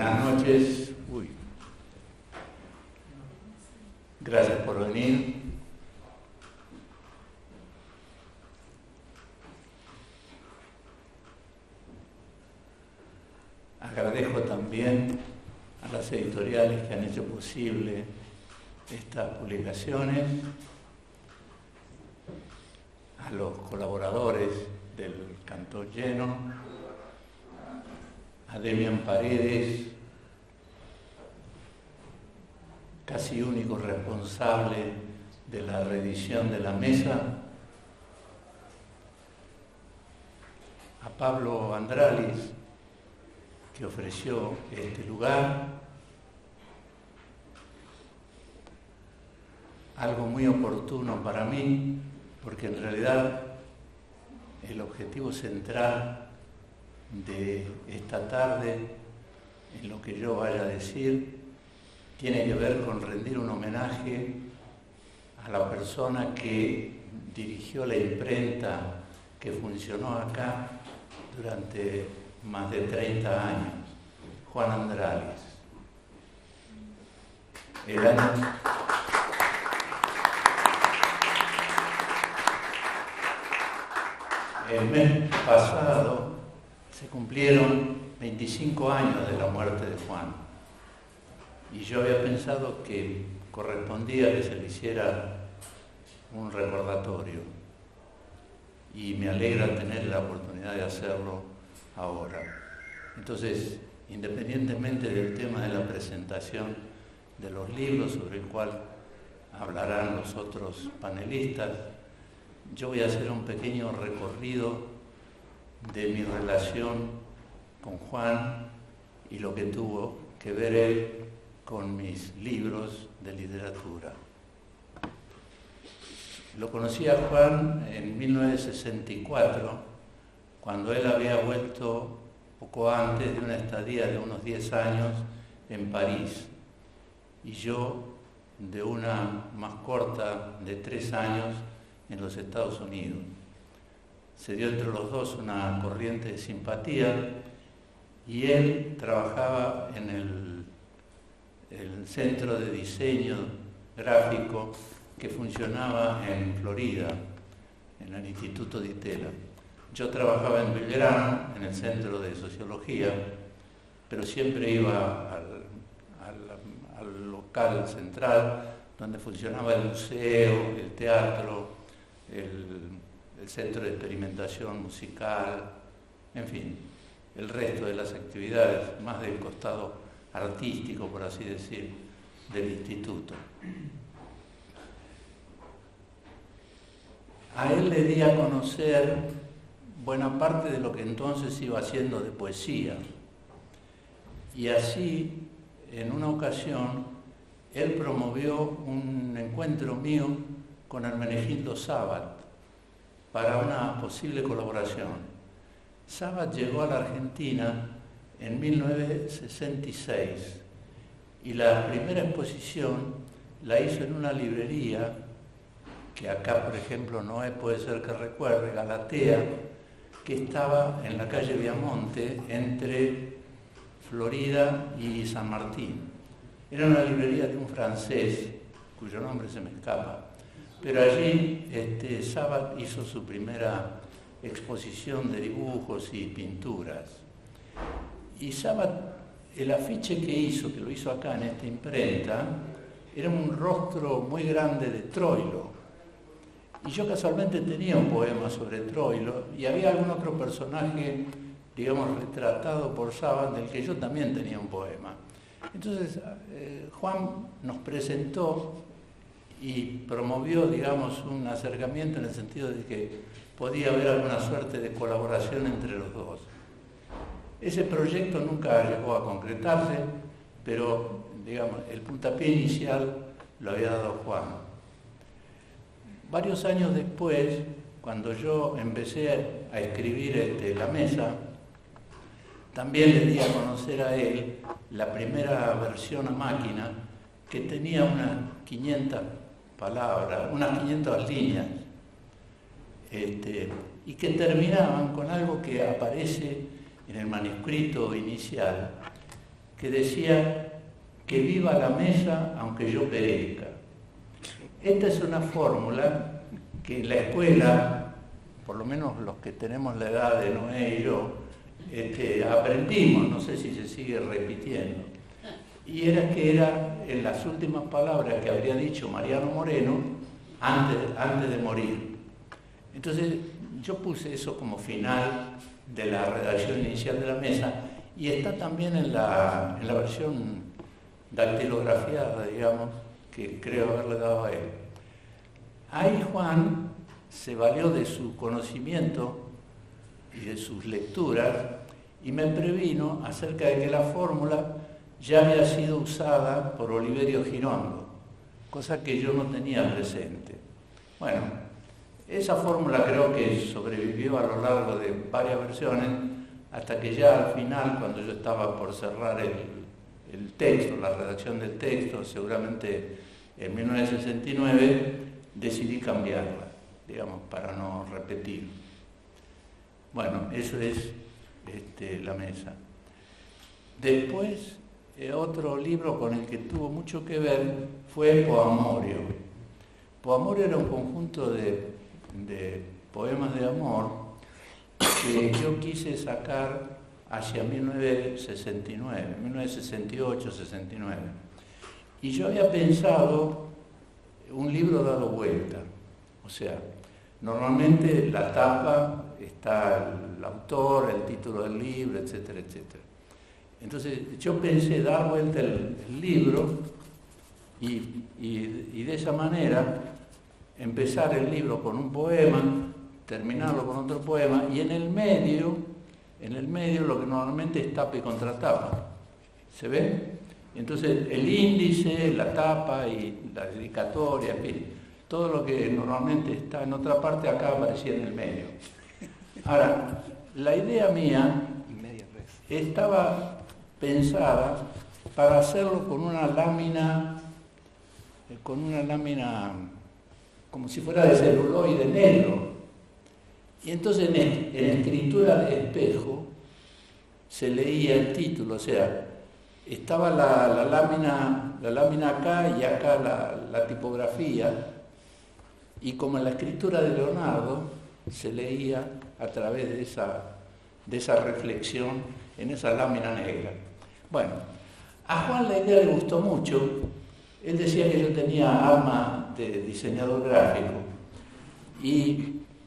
Buenas noches. Gracias por venir. Agradezco también a las editoriales que han hecho posible estas publicaciones, a los colaboradores del Cantón Lleno, a Demian Paredes, casi único responsable de la reedición de la mesa, a Pablo Andralis, que ofreció este lugar, algo muy oportuno para mí, porque en realidad el objetivo central de esta tarde, en lo que yo vaya a decir, tiene que ver con rendir un homenaje a la persona que dirigió la imprenta que funcionó acá durante más de 30 años, Juan Andralis. El mes pasado se cumplieron 25 años de la muerte de Juan y yo había pensado que correspondía que se le hiciera un recordatorio y me alegra tener la oportunidad de hacerlo ahora. Entonces, independientemente del tema de la presentación de los libros sobre el cual hablarán los otros panelistas, yo voy a hacer un pequeño recorrido de mi relación con Juan y lo que tuvo que ver él con mis libros de literatura. Lo conocí a Juan en 1964, cuando él había vuelto poco antes de una estadía de unos 10 años en París, y yo de una más corta de 3 años en los Estados Unidos. Se dio entre los dos una corriente de simpatía y él trabajaba en el centro de diseño gráfico que funcionaba en Florida, en el Instituto de Itela. Yo trabajaba en Belgrano, en el centro de sociología, pero siempre iba al local central donde funcionaba el museo, el teatro, el centro de experimentación musical, en fin, el resto de las actividades, más del costado artístico, por así decir, del instituto. A él le di a conocer buena parte de lo que entonces iba haciendo de poesía. Y así, en una ocasión, él promovió un encuentro mío con Hermenegildo Sabat para una posible colaboración. Sabat llegó a la Argentina en 1966 y la primera exposición la hizo en una librería que acá, por ejemplo, Noé puede ser que recuerde, Galatea, que estaba en la calle Viamonte entre Florida y San Martín. Era una librería de un francés, cuyo nombre se me escapa, pero allí Sabat hizo su primera exposición de dibujos y pinturas. Y Sabat, el afiche que hizo, que lo hizo acá en esta imprenta, era un rostro muy grande de Troilo. Y yo casualmente tenía un poema sobre Troilo y había algún otro personaje, digamos, retratado por Sabat, del que yo también tenía un poema. Entonces, Juan nos presentó y promovió, digamos, un acercamiento en el sentido de que podía haber alguna suerte de colaboración entre los dos. Ese proyecto nunca llegó a concretarse, pero, digamos, el puntapié inicial lo había dado Juan. Varios años después, cuando yo empecé a escribir La Mesa, también le di a conocer a él la primera versión a máquina, que tenía unas 500 palabras, unas 500 líneas, y que terminaban con algo que aparece en el manuscrito inicial, que decía que viva la mesa aunque yo perezca. Esta es una fórmula que en la escuela, por lo menos los que tenemos la edad de Noé y yo, aprendimos, no sé si se sigue repitiendo, y era en las últimas palabras que habría dicho Mariano Moreno antes de morir. Entonces yo puse eso como final de la redacción inicial de la mesa, y está también en la versión dactilografiada, digamos, que creo haberle dado a él. Ahí Juan se valió de su conocimiento y de sus lecturas y me previno acerca de que la fórmula ya había sido usada por Oliverio Girondo, cosa que yo no tenía presente. Bueno, esa fórmula creo que sobrevivió a lo largo de varias versiones, hasta que ya al final, cuando yo estaba por cerrar el texto, la redacción del texto, seguramente en 1969, decidí cambiarla, digamos, para no repetir. Bueno, eso es la mesa. Después, otro libro con el que tuvo mucho que ver fue Poamorio. Poamorio era un conjunto de poemas de amor que yo quise sacar hacia 1969, 1968-69. Y yo había pensado un libro dado vuelta. O sea, normalmente la tapa está el autor, el título del libro, etcétera, etcétera. Entonces yo pensé dar vuelta el libro y de esa manera empezar el libro con un poema, terminarlo con otro poema, y en el medio lo que normalmente es tapa y contratapa. ¿Se ve? Entonces el índice, la tapa y la dedicatoria, en fin, todo lo que normalmente está en otra parte acá aparecía en el medio. Ahora, la idea mía estaba pensada para hacerlo con una lámina como si fuera de celuloide negro. Y entonces en escritura de espejo se leía el título, o sea, estaba la lámina acá y acá la tipografía, y como en la escritura de Leonardo se leía a través de esa reflexión en esa lámina negra. Bueno, a Juan la idea le gustó mucho. Él decía que yo tenía alma de diseñador gráfico,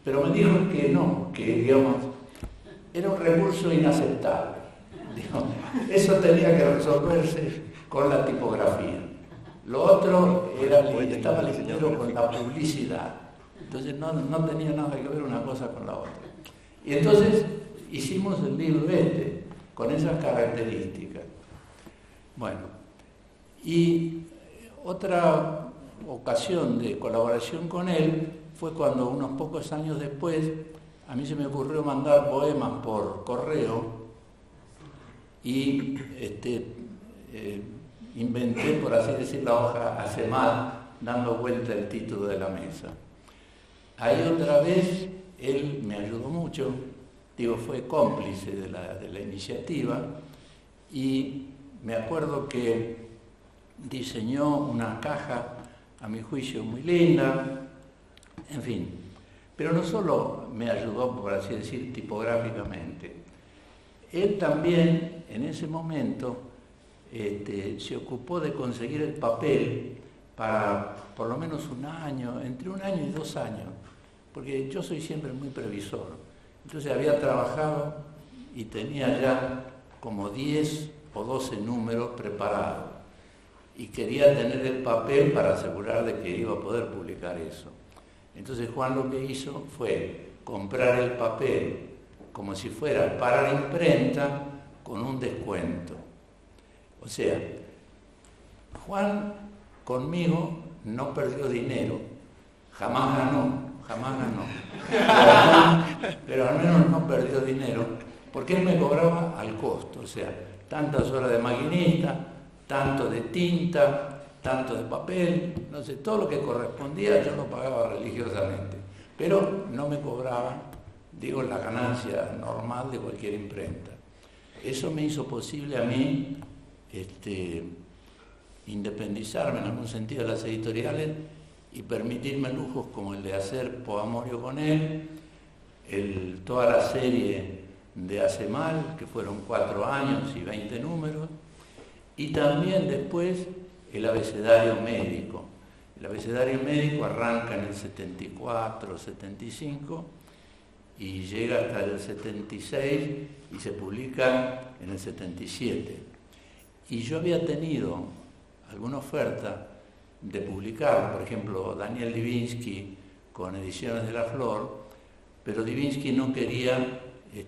pero me dijo que no, que digamos, era un recurso inaceptable. Digamos, eso tenía que resolverse con la tipografía. Lo otro estaba ligado con la publicidad. Entonces no tenía nada que ver una cosa con la otra. Y entonces hicimos el libro con esas características. Bueno, y otra ocasión de colaboración con él fue cuando unos pocos años después a mí se me ocurrió mandar poemas por correo y inventé, por así decir, la hoja ACEMAL, dando vuelta el título de la mesa. Ahí otra vez él me ayudó mucho, fue cómplice de la iniciativa, y me acuerdo que diseñó una caja, a mi juicio, muy linda, en fin. Pero no solo me ayudó, por así decir, tipográficamente. Él también, en ese momento, se ocupó de conseguir el papel para por lo menos un año, entre 1 año y 2 años, porque yo soy siempre muy previsor. Entonces había trabajado y tenía ya como 10 o 12 números preparados y quería tener el papel para asegurar de que iba a poder publicar eso. Entonces Juan lo que hizo fue comprar el papel como si fuera para la imprenta con un descuento. O sea, Juan conmigo no perdió dinero, jamás ganó. Pero al menos no perdió dinero, porque él me cobraba al costo, o sea, tantas horas de maquinista, tanto de tinta, tanto de papel, no sé, todo lo que correspondía yo lo pagaba religiosamente, pero no me cobraba, la ganancia normal de cualquier imprenta. Eso me hizo posible a mí independizarme en algún sentido de las editoriales y permitirme lujos como el de hacer Poamorio con él, toda la serie de Hace Mal, que fueron 4 años y 20 números, y también después el abecedario médico. El abecedario médico arranca en el 74, 75 y llega hasta el 76 y se publica en el 77. Y yo había tenido alguna oferta de publicar, por ejemplo, Daniel Divinsky con Ediciones de la Flor, pero Divinsky no quería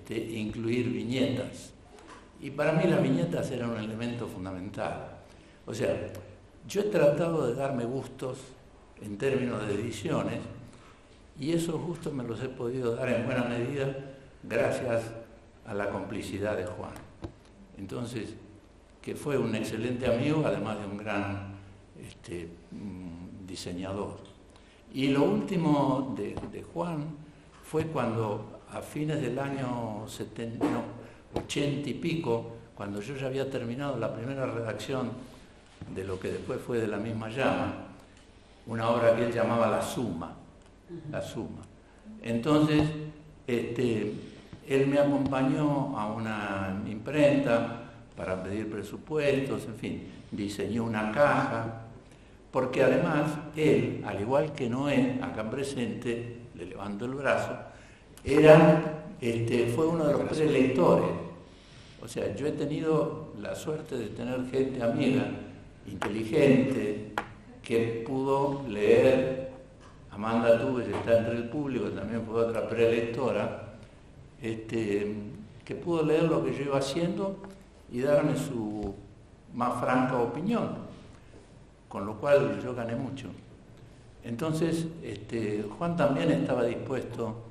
incluir viñetas. Y para mí las viñetas eran un elemento fundamental. O sea, yo he tratado de darme gustos en términos de ediciones y esos gustos me los he podido dar en buena medida gracias a la complicidad de Juan. Entonces, que fue un excelente amigo, además de un gran diseñador. Y lo último de Juan fue cuando a fines del año 80 y pico, cuando yo ya había terminado la primera redacción de lo que después fue De la misma llama, una obra que él llamaba La Suma. Entonces, él me acompañó a una imprenta para pedir presupuestos, en fin, diseñó una caja, porque además él, al igual que Noé, acá presente, le levanto el brazo, fue uno de los prelectores. O sea, yo he tenido la suerte de tener gente amiga, inteligente, que pudo leer. Amanda Tubes está entre el público, también fue otra prelectora, que pudo leer lo que yo iba haciendo y darme su más franca opinión, con lo cual yo gané mucho. Entonces, Juan también estaba dispuesto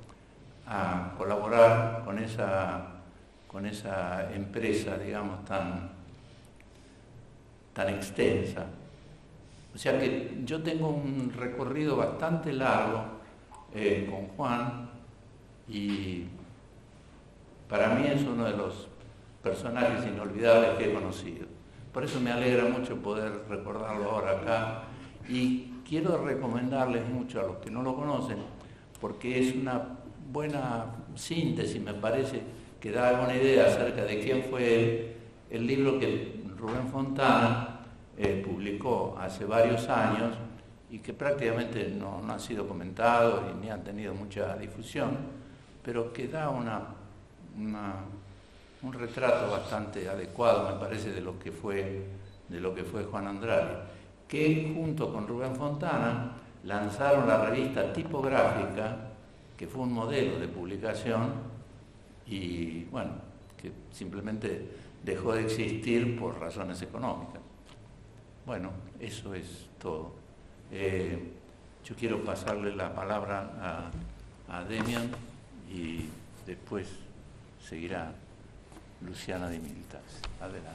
a colaborar con esa empresa, digamos, tan extensa. O sea que yo tengo un recorrido bastante largo con Juan y para mí es uno de los personajes inolvidables que he conocido. Por eso me alegra mucho poder recordarlo ahora acá y quiero recomendarles mucho a los que no lo conocen porque es una buena síntesis, me parece, que da alguna idea acerca de quién fue el libro que Rubén Fontana publicó hace varios años y que prácticamente no ha sido comentado y ni ha tenido mucha difusión, pero que da un retrato bastante adecuado, me parece, de lo que fue Juan Andrade, que junto con Rubén Fontana lanzaron la revista Tipográfica, que fue un modelo de publicación y, bueno, que simplemente dejó de existir por razones económicas. Bueno, eso es todo. Yo quiero pasarle la palabra a Demian y después seguirá Luciana Di Militas. Adelante.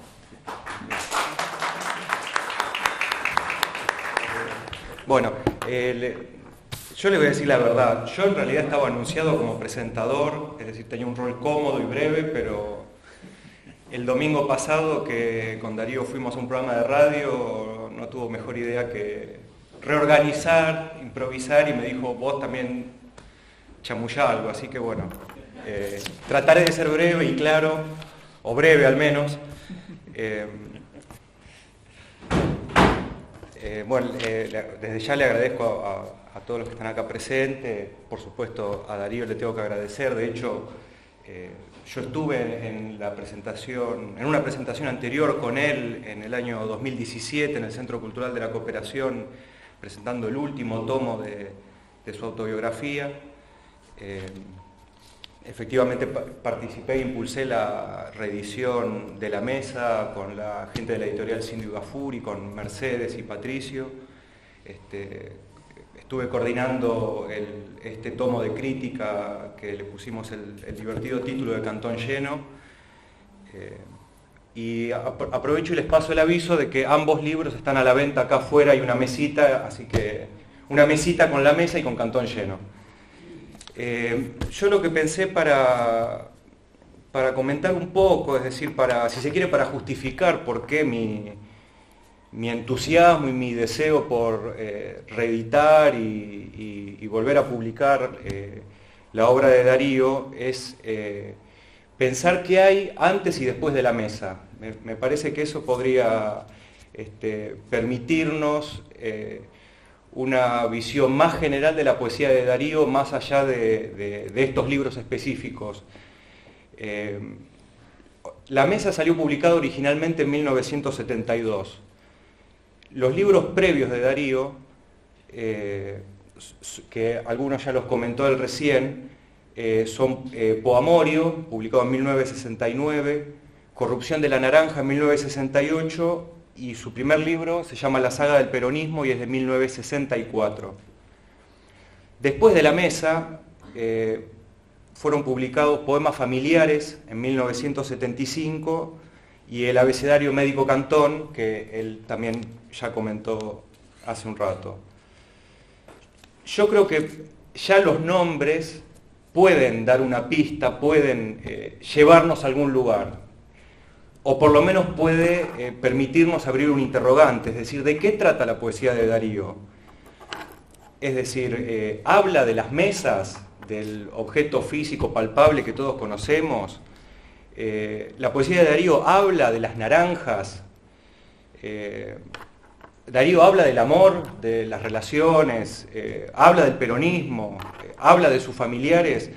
Bueno, yo le voy a decir la verdad. Yo en realidad estaba anunciado como presentador, es decir, tenía un rol cómodo y breve, pero el domingo pasado que con Darío fuimos a un programa de radio, no tuvo mejor idea que reorganizar, improvisar y me dijo, vos también chamullá algo, así que bueno, trataré de ser breve y claro, o breve al menos. Desde ya le agradezco a todos los que están acá presentes, por supuesto a Darío le tengo que agradecer, de hecho yo estuve en una presentación anterior con él en el año 2017 en el Centro Cultural de la Cooperación, presentando el último tomo de su autobiografía. Efectivamente participé e impulsé la reedición de La Mesa con la gente de la editorial Cindy Gafuri, con Mercedes y Patricio. Estuve coordinando este tomo de crítica que le pusimos el divertido título de Cantón Lleno. Y aprovecho y les paso el aviso de que ambos libros están a la venta acá afuera, hay una mesita, así que una mesita con La Mesa y con Cantón Lleno. Yo lo que pensé para para comentar un poco, es decir, si se quiere, para justificar por qué mi entusiasmo y mi deseo por reeditar y volver a publicar la obra de Darío es pensar qué hay antes y después de la mesa. Me parece que eso podría permitirnos una visión más general de la poesía de Darío, más allá de estos libros específicos. La mesa salió publicada originalmente en 1972. Los libros previos de Darío, que algunos ya los comentó él recién, son Poamorio, publicado en 1969, Corrupción de la Naranja en 1968, y su primer libro se llama La saga del peronismo y es de 1964. Después de la mesa fueron publicados Poemas familiares en 1975 y El abecedario médico Cantón, que él también ya comentó hace un rato. Yo creo que ya los nombres pueden dar una pista, pueden llevarnos a algún lugar, o por lo menos puede permitirnos abrir un interrogante, es decir, ¿de qué trata la poesía de Darío? Es decir, ¿habla de las mesas, del objeto físico palpable que todos conocemos? La poesía de Darío habla de las naranjas. Darío habla del amor, de las relaciones, habla del peronismo, habla de sus familiares.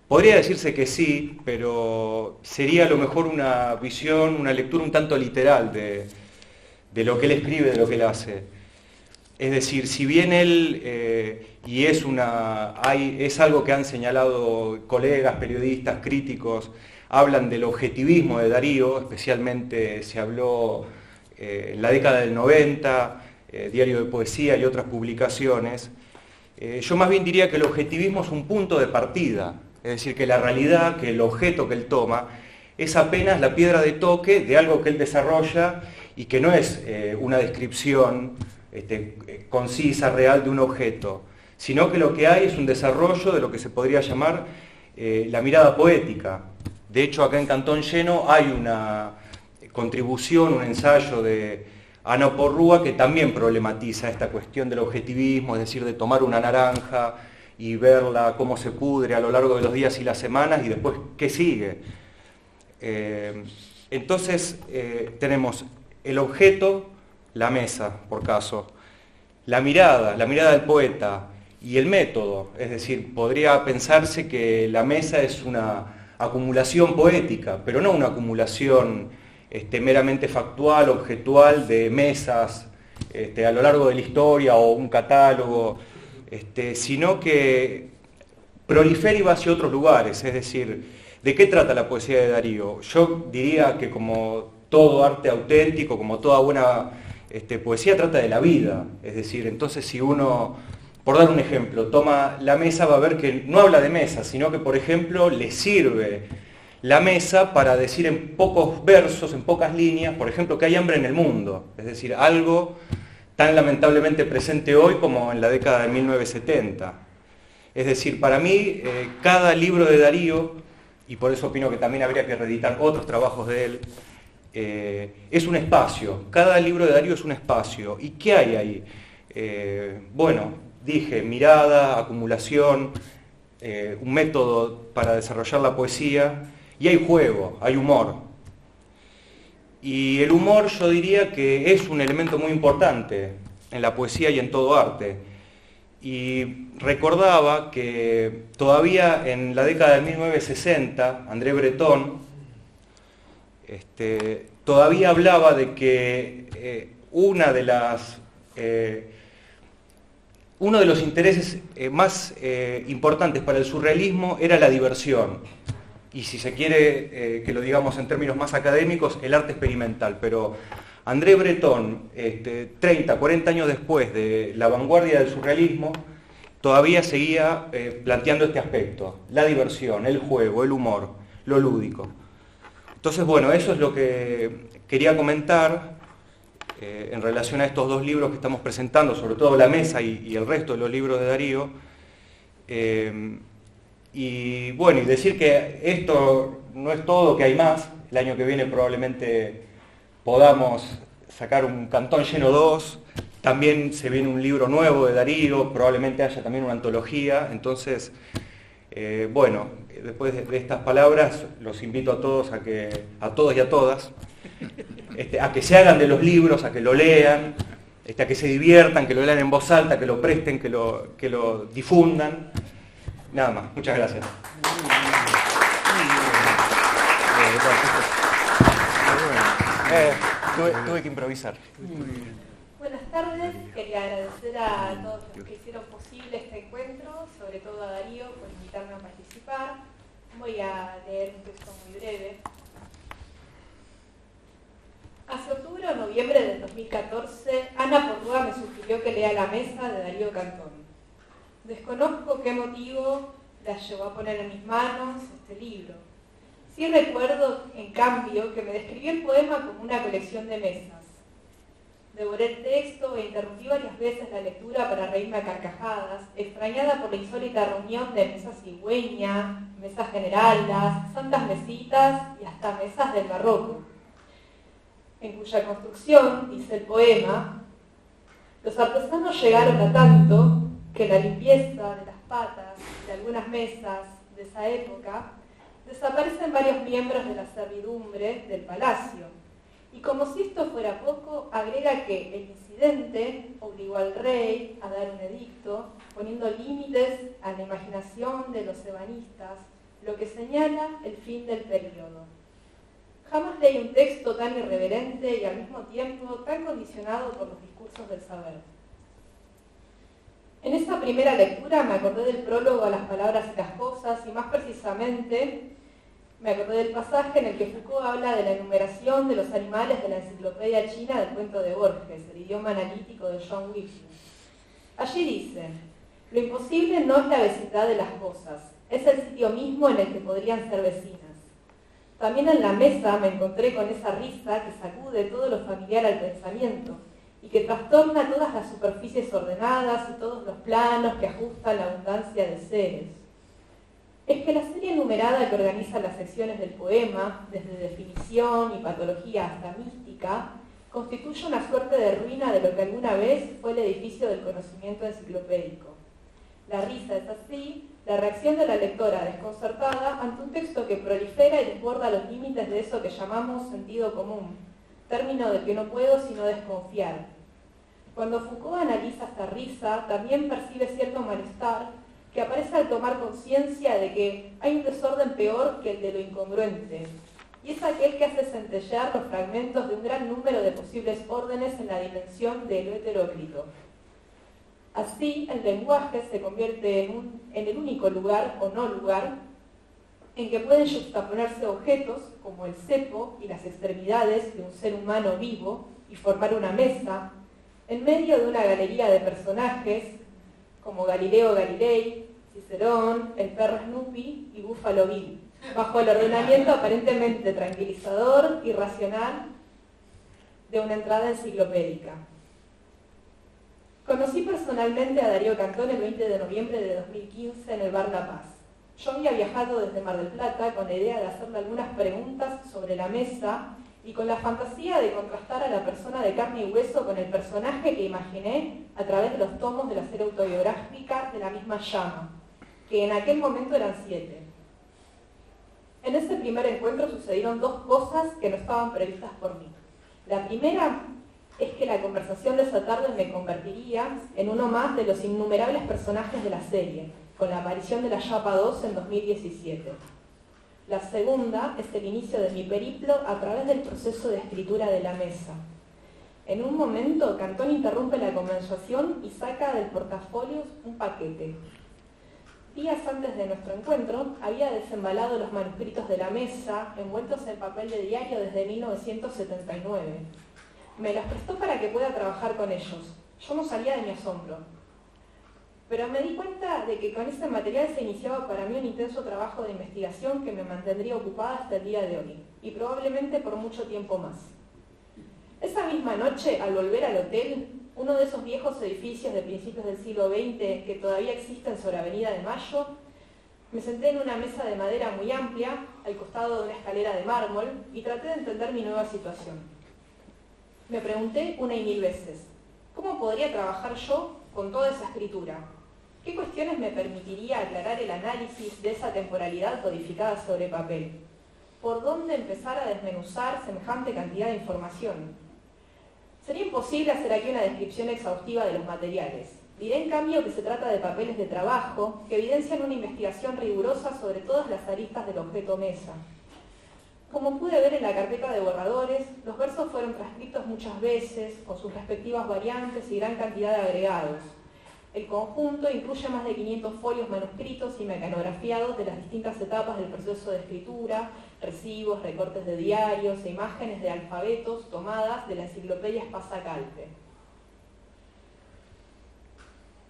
Podría decirse que sí, pero sería a lo mejor una visión, una lectura un tanto literal de lo que él escribe, de lo que él hace. Es decir, si bien él, y es algo que han señalado colegas, periodistas, críticos, hablan del objetivismo de Darío, especialmente se habló en la década del 90, Diario de Poesía y otras publicaciones. Yo más bien diría que el objetivismo es un punto de partida, es decir, que la realidad, que el objeto que él toma, es apenas la piedra de toque de algo que él desarrolla y que no es una descripción concisa, real de un objeto, sino que lo que hay es un desarrollo de lo que se podría llamar la mirada poética. De hecho, acá en Cantón Lleno hay una contribución, un ensayo de Ana Porrúa que también problematiza esta cuestión del objetivismo, es decir, de tomar una naranja y verla cómo se pudre a lo largo de los días y las semanas y después qué sigue. Entonces tenemos el objeto, la mesa, por caso, la mirada del poeta y el método, es decir, podría pensarse que la mesa es una acumulación poética, pero no una acumulación meramente factual, objetual de mesas a lo largo de la historia o un catálogo, sino que prolifera y va hacia otros lugares. Es decir, ¿de qué trata la poesía de Darío? Yo diría que como todo arte auténtico, como toda buena poesía, trata de la vida. Es decir, entonces si uno, por dar un ejemplo, toma la mesa, va a ver que no habla de mesa, sino que, por ejemplo, le sirve la mesa para decir en pocos versos, en pocas líneas, por ejemplo, que hay hambre en el mundo. Es decir, algo tan lamentablemente presente hoy como en la década de 1970. Es decir, para mí, cada libro de Darío, y por eso opino que también habría que reeditar otros trabajos de él, es un espacio. Cada libro de Darío es un espacio. ¿Y qué hay ahí? Bueno, dije, mirada, acumulación, un método para desarrollar la poesía, y hay juego, hay humor. Y el humor yo diría que es un elemento muy importante en la poesía y en todo arte. Y recordaba que todavía en la década de 1960, André Breton todavía hablaba de que uno de los intereses más importantes para el surrealismo era la diversión. Y si se quiere que lo digamos en términos más académicos, el arte experimental. Pero André Breton, 30, 40 años después de la vanguardia del surrealismo, todavía seguía planteando este aspecto, la diversión, el juego, el humor, lo lúdico. Entonces, bueno, eso es lo que quería comentar en relación a estos dos libros que estamos presentando, sobre todo La Mesa y el resto de los libros de Darío. Y bueno, y decir que esto no es todo, que hay más. El año que viene probablemente podamos sacar un Cantón Lleno 2. También se viene un libro nuevo de Darío, probablemente haya también una antología. Entonces, bueno, después de estas palabras, los invito a todos a todos y a todas, a que se hagan de los libros, a que lo lean, a que se diviertan, que lo lean en voz alta, que lo presten, que lo difundan. Nada más, muchas gracias. Tuve que improvisar. Buenas tardes, quería agradecer a todos los que hicieron posible este encuentro, sobre todo a Darío por invitarme a participar. Voy a leer un texto muy breve. Hace octubre o noviembre del 2014, Ana Porrúa me sugirió que lea La Mesa de Darío Cantón. Desconozco qué motivo la llevó a poner en mis manos este libro. Sí recuerdo, en cambio, que me describió el poema como una colección de mesas. Devoré el texto e interrumpí varias veces la lectura para reírme a carcajadas, extrañada por la insólita reunión de mesas cigüeña, mesas generalas, santas mesitas y hasta mesas del barroco, en cuya construcción, dice el poema, los artesanos llegaron a tanto que la limpieza de las patas de algunas mesas de esa época desaparecen varios miembros de la servidumbre del palacio. Y como si esto fuera poco, agrega que el incidente obligó al rey a dar un edicto, poniendo límites a la imaginación de los ebanistas, lo que señala el fin del período. Jamás leí un texto tan irreverente y al mismo tiempo tan condicionado por los discursos del saber. En esa primera lectura me acordé del prólogo a Las palabras y las cosas, y más precisamente me acordé del pasaje en el que Foucault habla de la enumeración de los animales de la enciclopedia china del cuento de Borges, el idioma analítico de John Wycliffe. Allí dice, lo imposible no es la vecindad de las cosas, es el sitio mismo en el que podrían ser vecinas. También en la mesa me encontré con esa risa que sacude todo lo familiar al pensamiento y que trastorna todas las superficies ordenadas y todos los planos que ajustan la abundancia de seres. Es que la serie numerada que organiza las secciones del poema, desde definición y patología hasta mística, constituye una suerte de ruina de lo que alguna vez fue el edificio del conocimiento enciclopédico. La risa es así, la reacción de la lectora desconcertada ante un texto que prolifera y desborda los límites de eso que llamamos sentido común, término del que no puedo sino desconfiar. Cuando Foucault analiza esta risa, también percibe cierto malestar que aparece al tomar conciencia de que hay un desorden peor que el de lo incongruente, y es aquel que hace centellear los fragmentos de un gran número de posibles órdenes en la dimensión de lo heteróclito. Así, el lenguaje se convierte en el único lugar o no lugar en que pueden juxtaponerse objetos como el cepo y las extremidades de un ser humano vivo y formar una mesa, en medio de una galería de personajes como Galileo Galilei, Cicerón, el perro Snoopy y Buffalo Bill, bajo el ordenamiento aparentemente tranquilizador y racional de una entrada enciclopédica. Conocí personalmente a Darío Cantón el 20 de noviembre de 2015 en el Bar La Paz. Yo había viajado desde Mar del Plata con la idea de hacerle algunas preguntas sobre la mesa y con la fantasía de contrastar a la persona de carne y hueso con el personaje que imaginé a través de los tomos de la serie autobiográfica de la misma llama, que en aquel momento eran 7. En ese primer encuentro sucedieron dos cosas que no estaban previstas por mí. La primera es que la conversación de esa tarde me convertiría en uno más de los innumerables personajes de la serie, con la aparición de la Chapa 2 en 2017. La segunda es el inicio de mi periplo a través del proceso de escritura de la mesa. En un momento, Cantón interrumpe la conversación y saca del portafolio un paquete. Días antes de nuestro encuentro, había desembalado los manuscritos de la mesa, envueltos en papel de diario desde 1979. Me los prestó para que pueda trabajar con ellos. Yo no salía de mi asombro. Pero me di cuenta de que con ese material se iniciaba para mí un intenso trabajo de investigación que me mantendría ocupada hasta el día de hoy, y probablemente por mucho tiempo más. Esa misma noche, al volver al hotel, uno de esos viejos edificios de principios del siglo XX que todavía existen sobre Avenida de Mayo, Me senté en una mesa de madera muy amplia, al costado de una escalera de mármol, y traté de entender mi nueva situación. Me pregunté una y mil veces, ¿cómo podría trabajar yo con toda esa escritura? ¿Qué cuestiones me permitiría aclarar el análisis de esa temporalidad codificada sobre papel? ¿Por dónde empezar a desmenuzar semejante cantidad de información? Sería imposible hacer aquí una descripción exhaustiva de los materiales. Diré en cambio que se trata de papeles de trabajo que evidencian una investigación rigurosa sobre todas las aristas del objeto mesa. Como pude ver en la carpeta de borradores, los versos fueron transcritos muchas veces, con sus respectivas variantes y gran cantidad de agregados. El conjunto incluye más de 500 folios manuscritos y mecanografiados de las distintas etapas del proceso de escritura, recibos, recortes de diarios e imágenes de alfabetos tomadas de la enciclopedia Espasa-Calpe.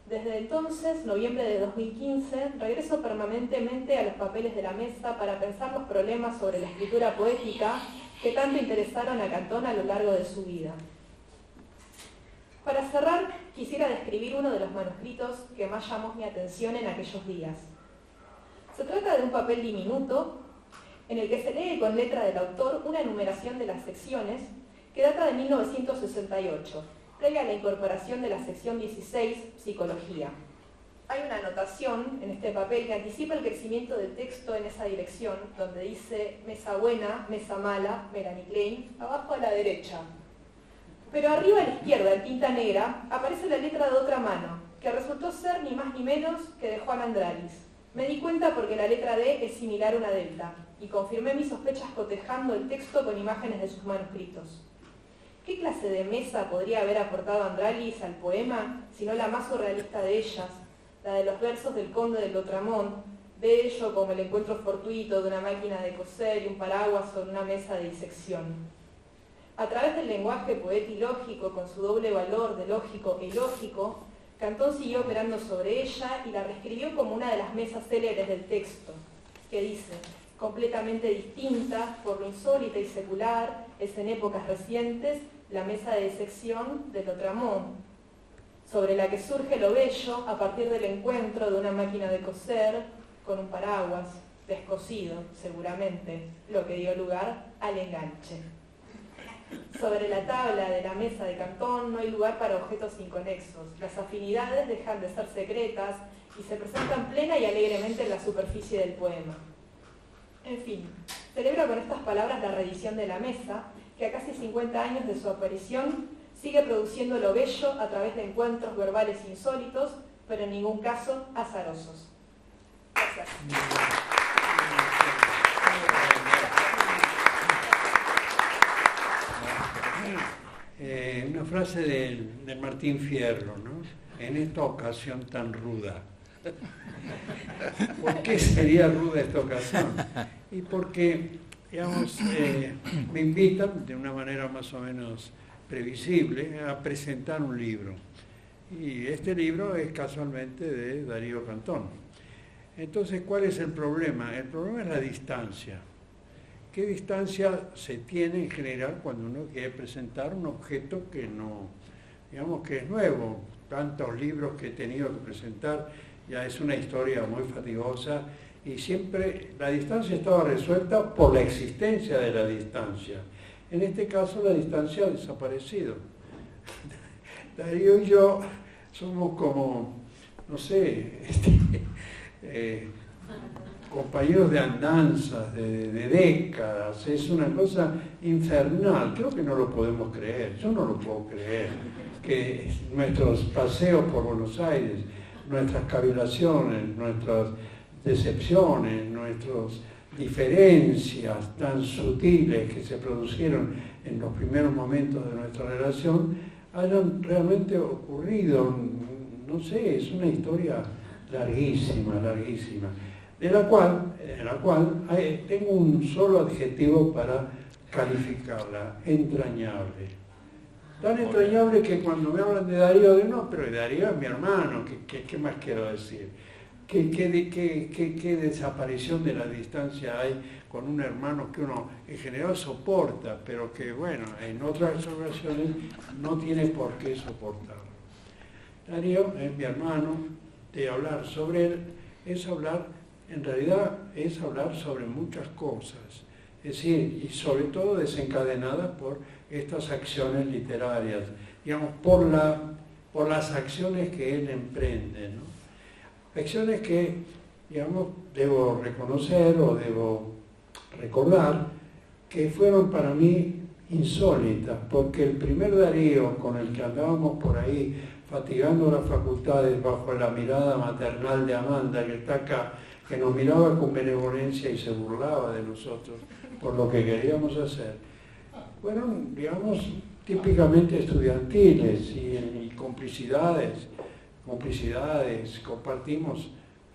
Desde entonces, noviembre de 2015, regreso permanentemente a los papeles de la mesa para pensar los problemas sobre la escritura poética que tanto interesaron a Cantón a lo largo de su vida. Para cerrar, quisiera describir uno de los manuscritos que más llamó mi atención en aquellos días. Se trata de un papel diminuto en el que se lee con letra del autor una enumeración de las secciones que data de 1968, previa a la incorporación de la sección 16, Psicología. Hay una anotación en este papel que anticipa el crecimiento del texto en esa dirección, donde dice mesa buena, mesa mala, Melanie Klein, abajo a la derecha. Pero arriba a la izquierda, en tinta negra, aparece la letra de otra mano, que resultó ser ni más ni menos que de Juan Andralis. Me di cuenta porque la letra D es similar a una delta, y confirmé mis sospechas cotejando el texto con imágenes de sus manuscritos. ¿Qué clase de mesa podría haber aportado Andralis al poema, sino la más surrealista de ellas, la de los versos del conde de Lautréamont, bello como el encuentro fortuito de una máquina de coser y un paraguas sobre una mesa de disección? A través del lenguaje poético con su doble valor de lógico e ilógico, Cantón siguió operando sobre ella y la reescribió como una de las mesas célebres del texto, que dice, completamente distinta, por lo insólita y secular, es en épocas recientes la mesa de disección de Lautréamont, sobre la que surge lo bello a partir del encuentro de una máquina de coser con un paraguas, descosido, seguramente, lo que dio lugar al enganche. Sobre la tabla de la mesa de Cantón no hay lugar para objetos inconexos. Las afinidades dejan de ser secretas y se presentan plena y alegremente en la superficie del poema. En fin, celebro con estas palabras la reedición de la mesa, que a casi 50 años de su aparición sigue produciendo lo bello a través de encuentros verbales insólitos, pero en ningún caso azarosos. Gracias. Una frase de Martín Fierro, ¿no? En esta ocasión tan ruda. ¿Por qué sería ruda esta ocasión? Y porque, digamos, me invitan de una manera más o menos previsible a presentar un libro. Y este libro es casualmente de Darío Cantón. Entonces, ¿cuál es el problema? El problema es la distancia. ¿Qué distancia se tiene en general cuando uno quiere presentar un objeto que no, digamos que es nuevo? Tantos libros que he tenido que presentar, ya es una historia muy fatigosa y siempre la distancia estaba resuelta por la existencia de la distancia. En este caso la distancia ha desaparecido. Darío y yo somos como, no sé, compañeros de andanzas, de décadas, es una cosa infernal, creo que no lo podemos creer, yo no lo puedo creer, que nuestros paseos por Buenos Aires, nuestras cavilaciones, nuestras decepciones, nuestras diferencias tan sutiles que se produjeron en los primeros momentos de nuestra relación, hayan realmente ocurrido, no sé, es una historia larguísima, larguísima. En la cual tengo un solo adjetivo para calificarla, entrañable. Tan entrañable que cuando me hablan de Darío, digo, no, pero Darío es mi hermano, ¿qué más quiero decir? ¿Qué desaparición de la distancia hay con un hermano que uno en general soporta, pero que, bueno, en otras ocasiones no tiene por qué soportarlo? Darío es mi hermano, de hablar sobre él es hablar en realidad es hablar sobre muchas cosas, es decir, y sobre todo desencadenadas por estas acciones literarias, digamos, por las acciones que él emprende, ¿no? Acciones que, digamos, debo reconocer o debo recordar que fueron para mí insólitas, porque el primer Darío con el que andábamos por ahí fatigando las facultades bajo la mirada maternal de Amanda, que está acá, que nos miraba con benevolencia y se burlaba de nosotros por lo que queríamos hacer, fueron, digamos, típicamente estudiantiles y complicidades,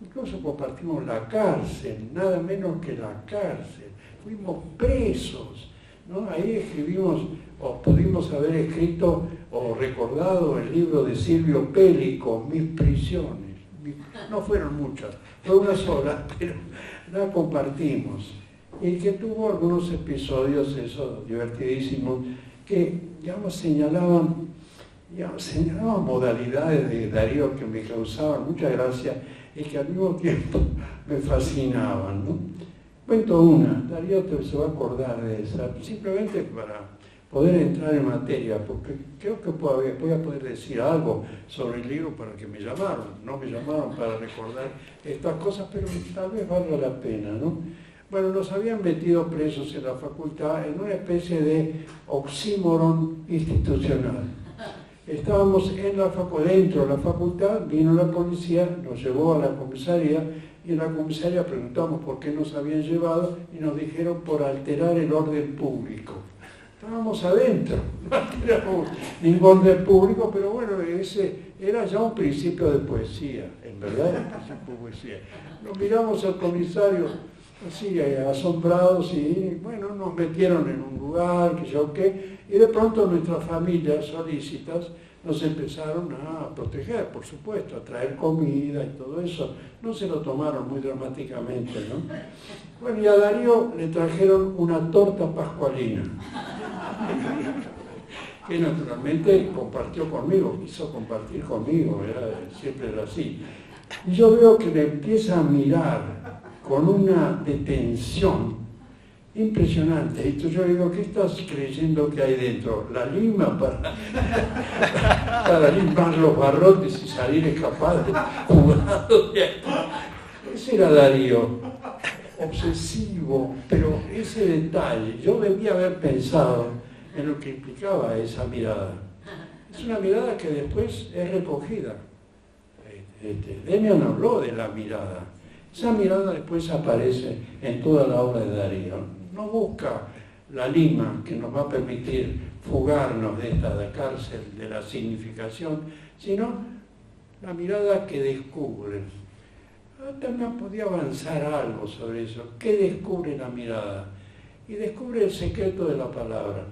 incluso compartimos la cárcel, nada menos que la cárcel, fuimos presos, ¿no? Ahí escribimos, o pudimos haber escrito o recordado el libro de Silvio Pellico, Mis prisiones. No fueron muchas, fue una sola, pero la compartimos. Y que tuvo algunos episodios, esos divertidísimos, que, digamos, señalaban modalidades de Darío que me causaban mucha gracia y que al mismo tiempo me fascinaban, ¿no? Cuento una, Darío se va a acordar de esa, simplemente para poder entrar en materia, porque creo que voy a poder decir algo sobre el libro para el que me llamaron. No me llamaron para recordar estas cosas, pero tal vez valga la pena, ¿no? Bueno, nos habían metido presos en la facultad en una especie de oxímoron institucional. Estábamos dentro de la facultad, vino la policía, nos llevó a la comisaría, y en la comisaría preguntamos por qué nos habían llevado y nos dijeron por alterar el orden público. Estábamos adentro, no alteramos ningún orden público, pero bueno, ese era ya un principio de poesía, en verdad, un principio de poesía. Nos miramos al comisario así, asombrados, y bueno, nos metieron en un lugar, que yo qué, y de pronto nuestras familias solícitas nos empezaron a proteger, por supuesto, a traer comida y todo eso. No se lo tomaron muy dramáticamente, ¿no? Bueno, y a Darío le trajeron una torta pascualina, que naturalmente compartió conmigo, quiso compartir conmigo, siempre era así. Y yo veo que le empieza a mirar con una detención impresionante. Y yo digo, ¿qué estás creyendo que hay dentro? ¿La lima para limar los barrotes y salir escapado, jugado de aquí? Ese era Darío, obsesivo, pero ese detalle, yo debía haber pensado en lo que implicaba esa mirada. Es una mirada que después es recogida. Demian habló de la mirada. Esa mirada después aparece en toda la obra de Darío. No busca la lima que nos va a permitir fugarnos de esta cárcel de la significación, sino la mirada que descubre. También podía avanzar algo sobre eso. ¿Qué descubre la mirada? Y descubre el secreto de la palabra.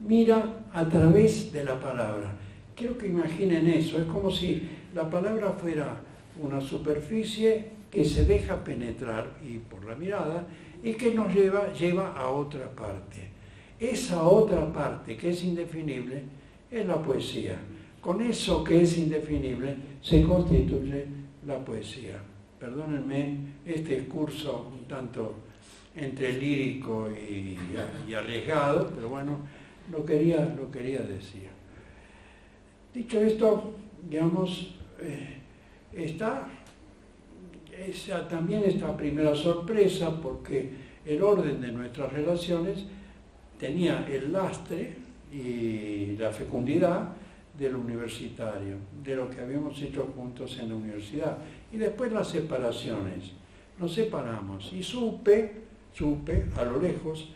Mira a través de la palabra. Quiero que imaginen eso. Es como si la palabra fuera una superficie que se deja penetrar y por la mirada y que nos lleva a otra parte. Esa otra parte que es indefinible es la poesía. Con eso que es indefinible se constituye la poesía. Perdónenme este discurso un tanto entre lírico y arriesgado, pero bueno, lo quería decir. Dicho esto, digamos, también esta primera sorpresa, porque el orden de nuestras relaciones tenía el lastre y la fecundidad del universitario, de lo que habíamos hecho juntos en la universidad. Y después las separaciones. Nos separamos y supe a lo lejos,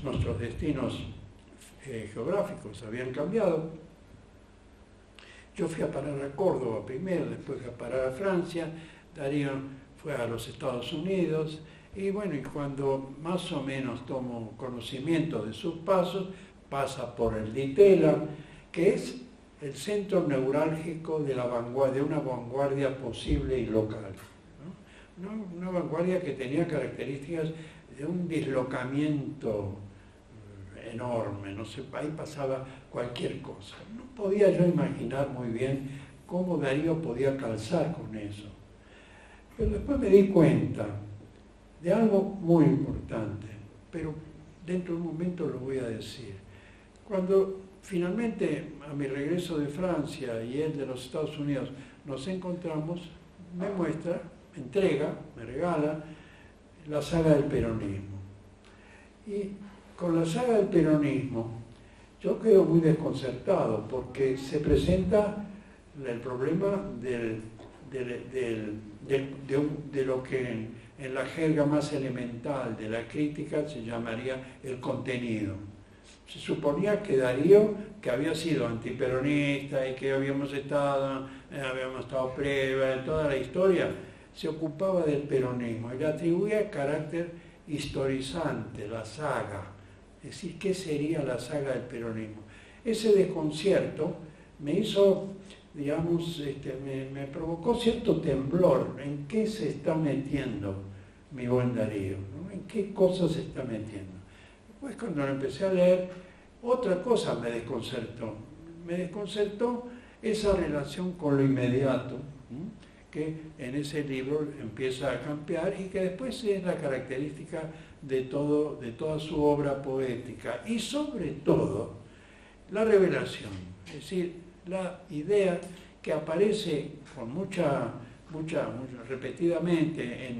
nuestros destinos geográficos habían cambiado. Yo fui a parar a Córdoba primero, después fui a parar a Francia, Darío fue a los Estados Unidos, y bueno, y cuando más o menos tomo conocimiento de sus pasos, pasa por el DITELA, que es el centro neurálgico de una vanguardia posible y local, ¿no? Una vanguardia que tenía características de un dislocamiento enorme, no sé, ahí pasaba cualquier cosa. No podía yo imaginar muy bien cómo Darío podía calzar con eso. Pero después me di cuenta de algo muy importante, pero dentro de un momento lo voy a decir. Cuando finalmente, a mi regreso de Francia y él de los Estados Unidos, nos encontramos, me muestra, me entrega, me regala la saga del peronismo. Y con la saga del peronismo yo quedo muy desconcertado porque se presenta el problema de lo que en la jerga más elemental de la crítica se llamaría el contenido. Se suponía que Darío, que había sido antiperonista y que habíamos estado prueba en toda la historia, se ocupaba del peronismo y le atribuía carácter historizante, la saga. Es decir, ¿qué sería la saga del peronismo? Ese desconcierto me hizo, digamos, me provocó cierto temblor. ¿En qué se está metiendo mi buen Darío? ¿No? ¿En qué cosas se está metiendo? Después, cuando lo empecé a leer, otra cosa me desconcertó. Me desconcertó esa relación con lo inmediato, ¿sí?, que en ese libro empieza a cambiar y que después es la característica de toda su obra poética. Y sobre todo, la revelación, es decir, la idea que aparece con mucha repetidamente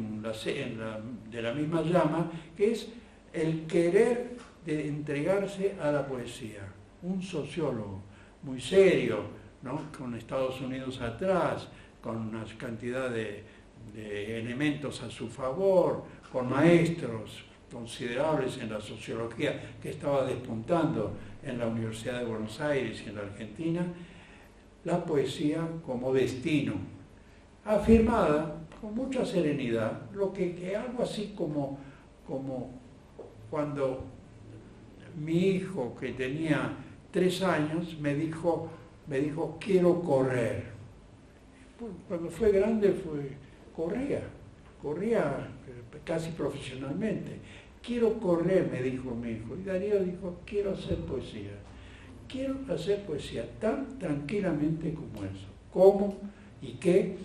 de la misma llama, que es el querer de entregarse a la poesía. Un sociólogo muy serio, ¿no?, con Estados Unidos atrás, con una cantidad de elementos a su favor, con maestros considerables en la sociología que estaba despuntando en la Universidad de Buenos Aires y en la Argentina, la poesía como destino, afirmada con mucha serenidad, lo que algo así como cuando mi hijo, que tenía 3 años, me dijo, quiero correr. Cuando fue grande corría casi profesionalmente. Quiero correr, me dijo mi hijo. Y Darío dijo, quiero hacer poesía. Quiero hacer poesía tan tranquilamente como eso. ¿Cómo y qué?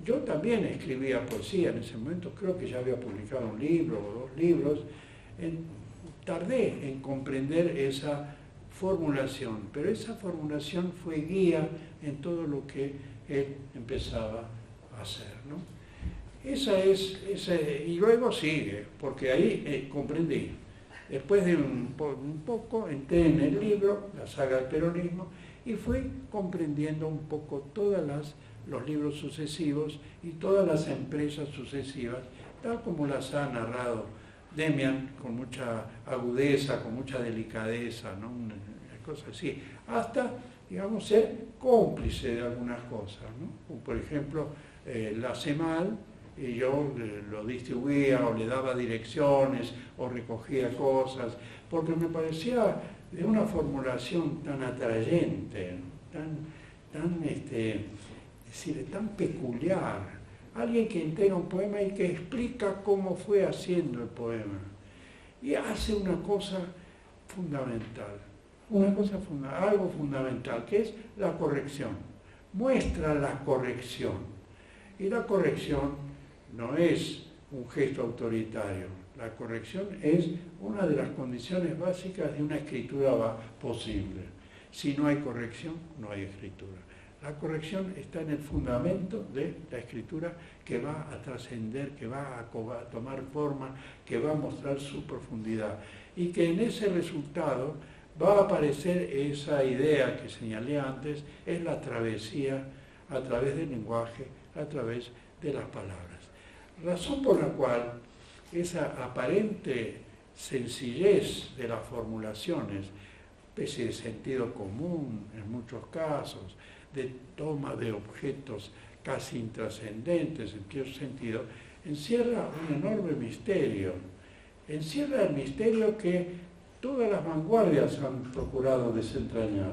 Yo también escribía poesía en ese momento, creo que ya había publicado un libro o 2 libros. Tardé en comprender esa formulación, pero esa formulación fue guía en todo lo que él empezaba a hacer, ¿no? Y luego sigue, porque ahí comprendí. Después de un poco entré en el libro, la saga del peronismo, y fui comprendiendo un poco los libros sucesivos y todas las empresas sucesivas, tal como las ha narrado Demian, con mucha agudeza, con mucha delicadeza, ¿no?, una cosa así, hasta, digamos, ser cómplice de algunas cosas, ¿no? Como por ejemplo, la CEMAL, y yo lo distribuía o le daba direcciones o recogía cosas, porque me parecía de una formulación tan atrayente, tan peculiar. Alguien que entrega un poema y que explica cómo fue haciendo el poema. Y hace una cosa fundamental, algo fundamental, que es la corrección. Muestra la corrección. Y la corrección no es un gesto autoritario. La corrección es una de las condiciones básicas de una escritura posible. Si no hay corrección, no hay escritura. La corrección está en el fundamento de la escritura, que va a trascender, que va a tomar forma, que va a mostrar su profundidad. Y que en ese resultado va a aparecer esa idea que señalé antes, es la travesía a través del lenguaje, a través de las palabras. Razón por la cual esa aparente sencillez de las formulaciones, especie de sentido común en muchos casos, de toma de objetos casi intrascendentes en cierto sentido, encierra un enorme misterio. Encierra el misterio que todas las vanguardias han procurado desentrañar.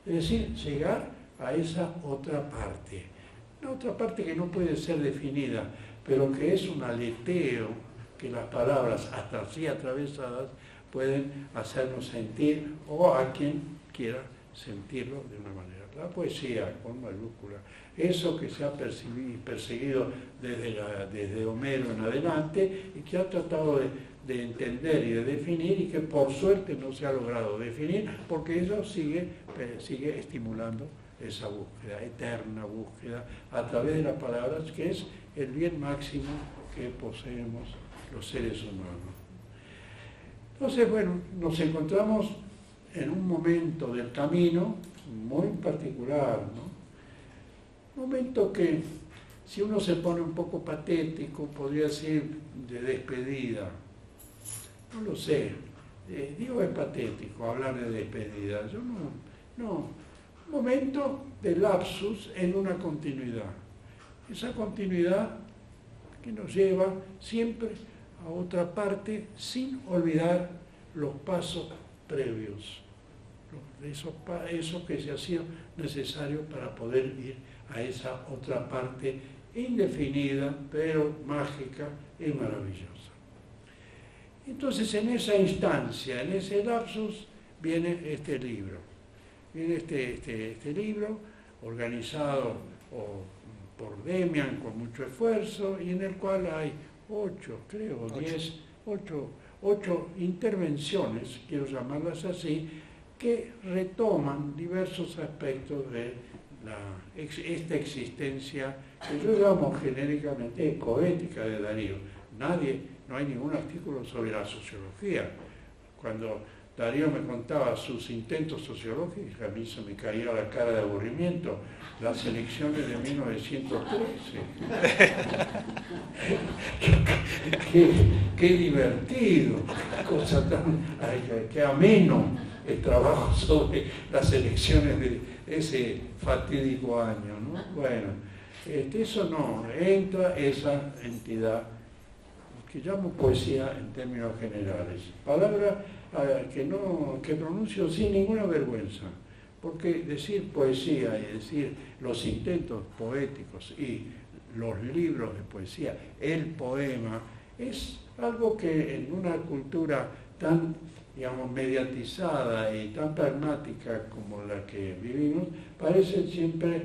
Es decir, llegar a esa otra parte. Una otra parte que no puede ser definida, pero que es un aleteo que las palabras, hasta así atravesadas, pueden hacernos sentir, o a quien quiera sentirlo de una manera. La poesía con mayúscula, eso que se ha perseguido desde Homero en adelante y que ha tratado de entender y de definir y que por suerte no se ha logrado definir porque eso sigue estimulando esa búsqueda, eterna búsqueda a través de las palabras, que es el bien máximo que poseemos los seres humanos. Entonces, bueno, nos encontramos en un momento del camino muy particular, ¿no? Un momento que, si uno se pone un poco patético, podría decir de despedida. No lo sé, digo es patético hablar de despedida. Yo no. Un momento de lapsus en una continuidad. Esa continuidad que nos lleva siempre a otra parte sin olvidar los pasos previos. Eso que se hacía necesario para poder ir a esa otra parte indefinida, pero mágica y maravillosa. Entonces, en esa instancia, en ese lapsus, viene este libro. Viene este libro, organizado por Demian con mucho esfuerzo, y en el cual hay 8 intervenciones, quiero llamarlas así, que retoman diversos aspectos de esta existencia que yo llamo genéricamente poética de Darío. No hay ningún artículo sobre la sociología. Cuando Darío me contaba sus intentos sociológicos, a mí se me caía la cara de aburrimiento, las elecciones de 1913. Qué divertido, qué ameno el trabajo sobre las elecciones de ese fatídico año, ¿no? Bueno, eso no, entra esa entidad que llamo poesía en términos generales. Palabra que pronuncio sin ninguna vergüenza, porque decir poesía y decir los intentos poéticos y los libros de poesía, el poema, es algo que en una cultura tan, digamos, mediatizada y tan pragmática como la que vivimos, parecen siempre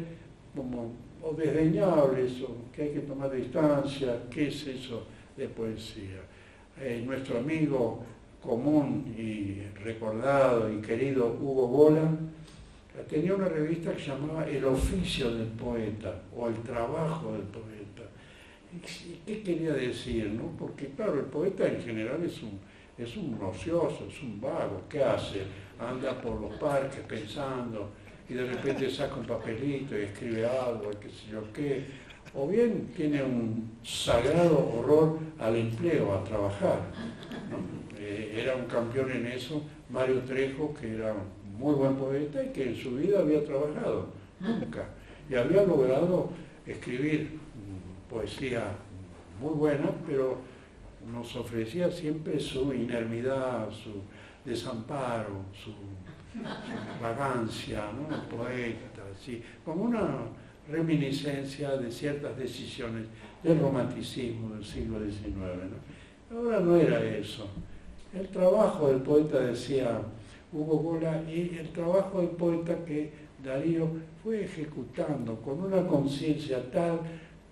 como o desdeñables o que hay que tomar distancia. ¿Qué es eso de poesía? Nuestro amigo común y recordado y querido Hugo Bola tenía una revista que se llamaba El oficio del poeta o El trabajo del poeta. ¿Y qué quería decir, no? Porque claro, el poeta en general es un ocioso, es un vago. ¿Qué hace? Anda por los parques pensando y de repente saca un papelito y escribe algo, qué sé yo qué. O bien tiene un sagrado horror al empleo, a trabajar, ¿no? Era un campeón en eso Mario Trejo, que era un muy buen poeta y que en su vida había trabajado, nunca. Y había logrado escribir poesía muy buena, pero nos ofrecía siempre su inermidad, su desamparo, su vagancia, ¿no? El poeta, así, como una reminiscencia de ciertas decisiones del romanticismo del siglo XIX, ¿no? Ahora no era eso. El trabajo del poeta, decía Hugo Bola, y el trabajo del poeta que Darío fue ejecutando con una conciencia tal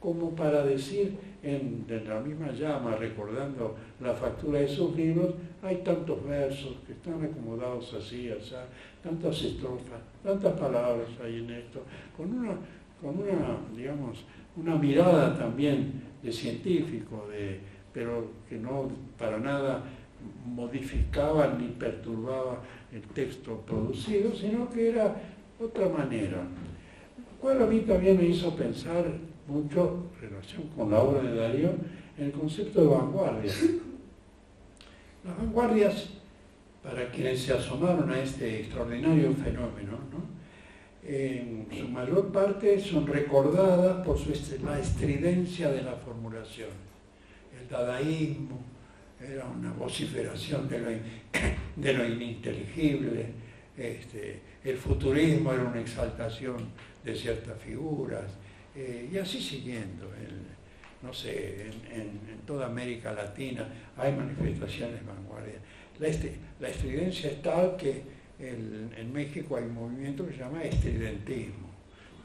como para decir en la misma llama, recordando la factura de sus libros, hay tantos versos que están acomodados así, así, tantas estrofas, tantas palabras hay en esto, con una, digamos, una mirada también de científico, pero que no para nada modificaba ni perturbaba el texto producido, sino que era otra manera. Lo cual a mí también me hizo pensar mucho en relación con la obra de Darío en el concepto de vanguardia. Las vanguardias, para quienes se asomaron a este extraordinario fenómeno, ¿no? En su mayor parte son recordadas por la estridencia de la formulación. El dadaísmo era una vociferación de lo ininteligible, el futurismo era una exaltación de ciertas figuras, y así siguiendo. No sé, en toda América Latina hay manifestaciones vanguardias. La estridencia es tal que en México hay un movimiento que se llama estridentismo,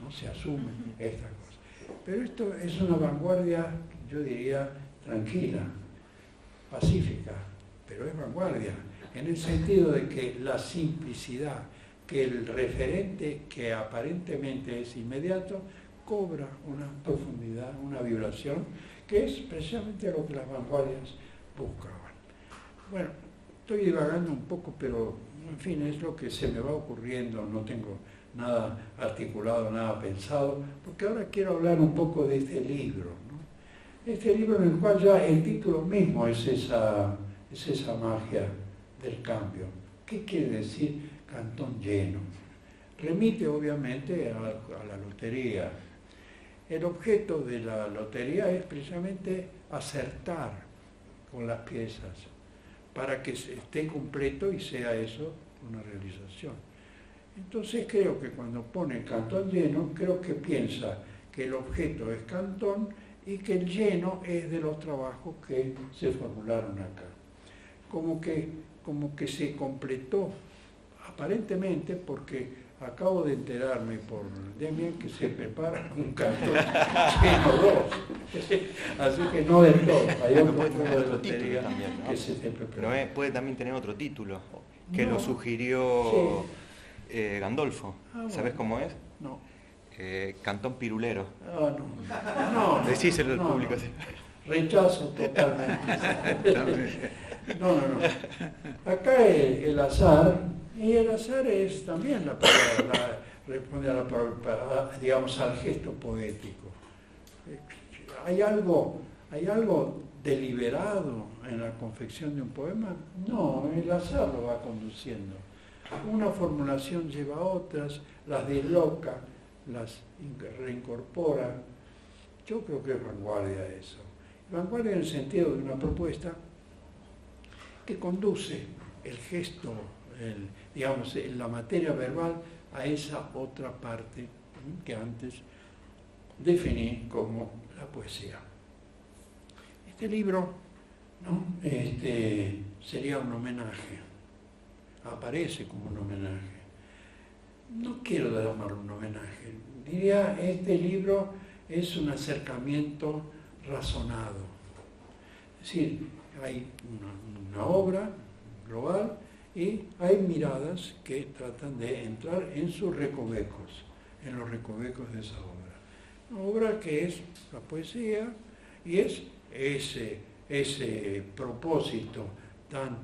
¿no? Se asumen estas cosas. Pero esto es una vanguardia, yo diría, tranquila, pacífica, pero es vanguardia, en el sentido de que la simplicidad, que el referente que aparentemente es inmediato, cobra una profundidad, una vibración, que es precisamente lo que las vanguardias buscaban. Bueno, estoy divagando un poco, pero en fin, es lo que se me va ocurriendo, no tengo nada articulado, nada pensado, porque ahora quiero hablar un poco de este libro, ¿no? Este libro en el cual ya el título mismo es esa magia del cambio. ¿Qué quiere decir cantón lleno? Remite obviamente a la lotería. El objeto de la lotería es precisamente acertar con las piezas para que esté completo y sea eso una realización. Entonces creo que cuando pone cantón lleno, creo que piensa que el objeto es cantón y que el lleno es de los trabajos que se formularon acá. Como que se completó, aparentemente, porque acabo de enterarme por Demian que se prepara un cantón lleno 2. Así que no del todo. Hay Puede tener otro título también, ¿no? que se esté preparando. Pero puede también tener otro título, que No. lo sugirió Gandolfo. Bueno. ¿Sabes cómo es? No. Cantón pirulero. No. Decíselo al No, público. no. Sí. Rechazo totalmente. No. Acá el azar, y el azar es también la palabra, responde a la palabra, digamos, al gesto poético. ¿Hay algo deliberado en la confección de un poema? No, el azar lo va conduciendo. Una formulación lleva a otras, las desloca, las reincorpora. Yo creo que es vanguardia eso. Vanguardia en el sentido de una propuesta que conduce el gesto, digamos, la materia verbal a esa otra parte que antes definí como la poesía. Este libro, ¿no? Sería un homenaje, aparece como un homenaje. No quiero llamarlo un homenaje, diría este libro es un acercamiento razonado. Es decir, hay una obra global y hay miradas que tratan de entrar en sus recovecos, en los recovecos de esa obra. Una obra que es la poesía y es ese propósito tan,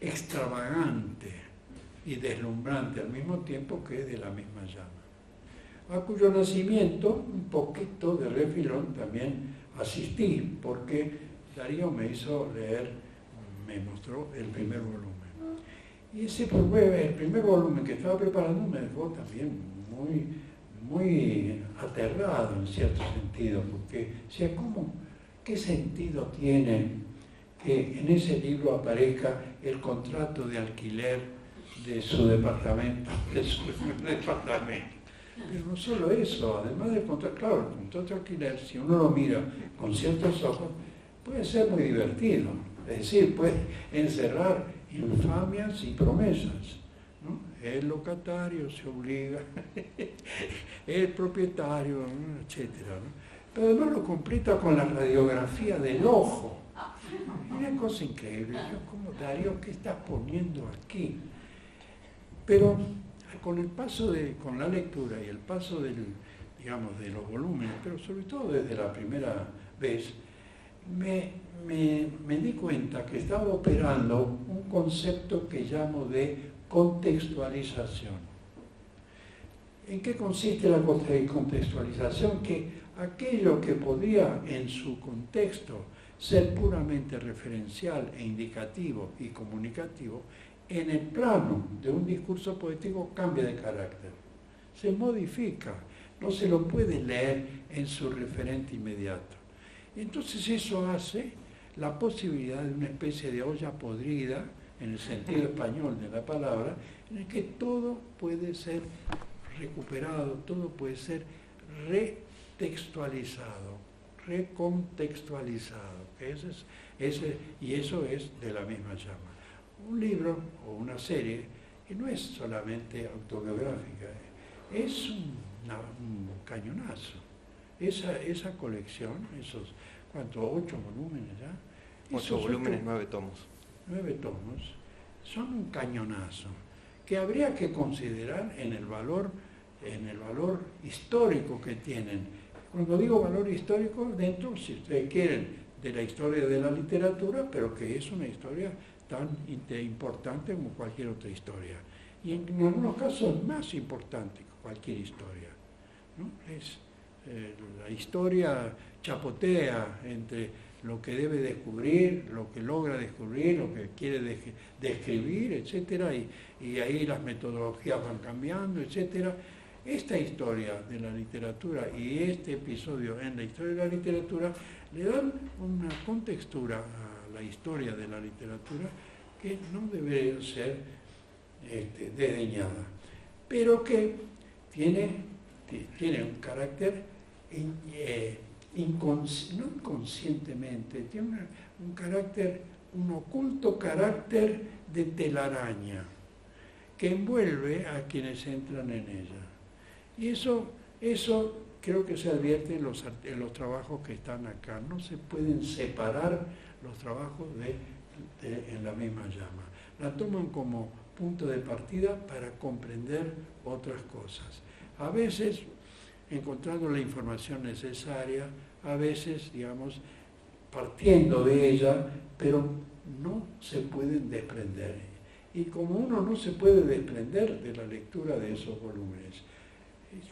extravagante y deslumbrante al mismo tiempo que es de la misma llama. A cuyo nacimiento, un poquito de refilón también asistí, porque Darío me hizo leer, me mostró el primer volumen. Y el primer volumen que estaba preparando me dejó también muy aterrado en cierto sentido, porque decía, ¿qué sentido tiene que en ese libro aparezca el contrato de alquiler de su departamento? Pero no solo eso, además del contrato, claro, el contrato de alquiler, si uno lo mira con ciertos ojos, puede ser muy divertido, es decir, puede encerrar infamias y promesas, ¿no? El locatario se obliga, el propietario, ¿no? Etcétera, ¿no? Pero además lo completa con la radiografía del ojo. Una cosa increíble, yo como Darío, ¿qué estás poniendo aquí? Pero con la lectura y el paso de los volúmenes, pero sobre todo desde la primera vez, me di cuenta que estaba operando un concepto que llamo de contextualización. ¿En qué consiste la contextualización? Que aquello que podría en su contexto ser puramente referencial e indicativo y comunicativo, en el plano de un discurso poético cambia de carácter, se modifica, no se lo puede leer en su referente inmediato. Y entonces eso hace la posibilidad de una especie de olla podrida, en el sentido español de la palabra, en el que todo puede ser recuperado, todo puede ser retextualizado, recontextualizado. Y eso es de la misma llama. Un libro o una serie que no es solamente autobiográfica, es un cañonazo. Esa colección, esos, ¿cuánto? 8 volúmenes ya. 8 volúmenes, 9 tomos. 9 tomos, son un cañonazo que habría que considerar en el valor histórico que tienen. Cuando digo valor histórico, dentro, si ustedes quieren, de la historia de la literatura, pero que es una historia tan importante como cualquier otra historia. Y en algunos casos más importante que cualquier historia, ¿no? La historia chapotea entre lo que debe descubrir, lo que logra descubrir, lo que quiere describir, etc. Y ahí las metodologías van cambiando, etc. Esta historia de la literatura y este episodio en la historia de la literatura le dan una contextura a la historia de la literatura que no debería ser desdeñada, pero que tiene un carácter no inconscientemente, tiene un oculto carácter de telaraña que envuelve a quienes entran en ella. Y eso creo que se advierte en los trabajos que están acá. No se pueden separar los trabajos en la misma llama. La toman como punto de partida para comprender otras cosas. A veces encontrando la información necesaria, a veces, digamos, partiendo de ella, pero no se pueden desprender. Y como uno no se puede desprender de la lectura de esos volúmenes,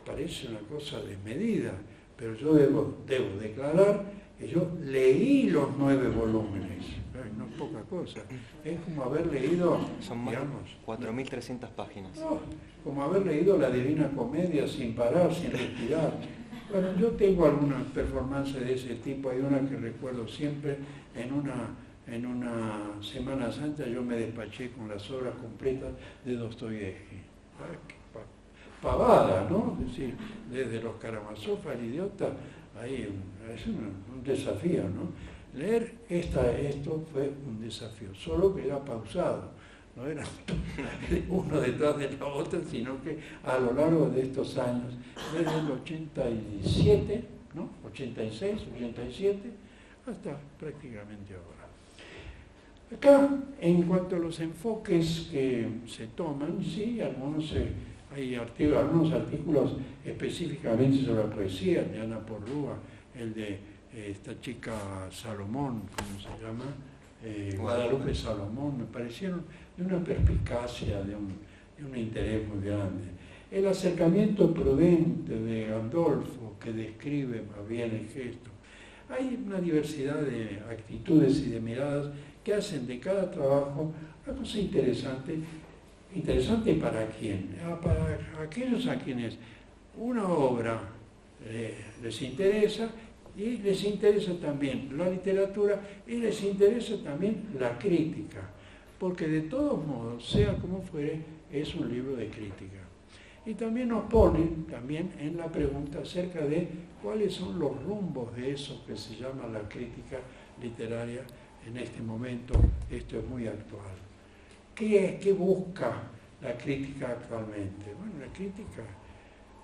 parece una cosa desmedida, pero yo debo declarar que yo leí los 9 volúmenes. No es poca cosa. Es como haber leído, son más, digamos, 4.300 páginas. No, como haber leído la Divina Comedia sin parar, sin respirar. Bueno, yo tengo algunas performances de ese tipo. Hay una que recuerdo siempre, en una Semana Santa yo me despaché con las obras completas de Dostoyevsky. Pavada, ¿no? Es decir, desde los Karamazov al Idiota, ahí es un desafío, ¿no? Leer esto fue un desafío, solo que era pausado, no era uno detrás de la otra, sino que a lo largo de estos años, desde el 87, ¿no? 86, 87, hasta prácticamente ahora. Acá, en cuanto a los enfoques que se toman, sí, hay algunos artículos específicamente sobre la poesía, de Ana Porrúa, el de esta chica Salomón, ¿cómo se llama? Guadalupe Salomón, me parecieron de una perspicacia, de un interés muy grande. El acercamiento prudente de Gandolfo, que describe más bien el gesto. Hay una diversidad de actitudes y de miradas que hacen de cada trabajo una cosa interesante. ¿Interesante para quién? Para aquellos a quienes una obra les interesa, y les interesa también la literatura y les interesa también la crítica, porque de todos modos, sea como fuere, es un libro de crítica. Y también nos ponen en la pregunta acerca de cuáles son los rumbos de eso que se llama la crítica literaria en este momento. Esto es muy actual. ¿Qué busca la crítica actualmente? Bueno, la crítica,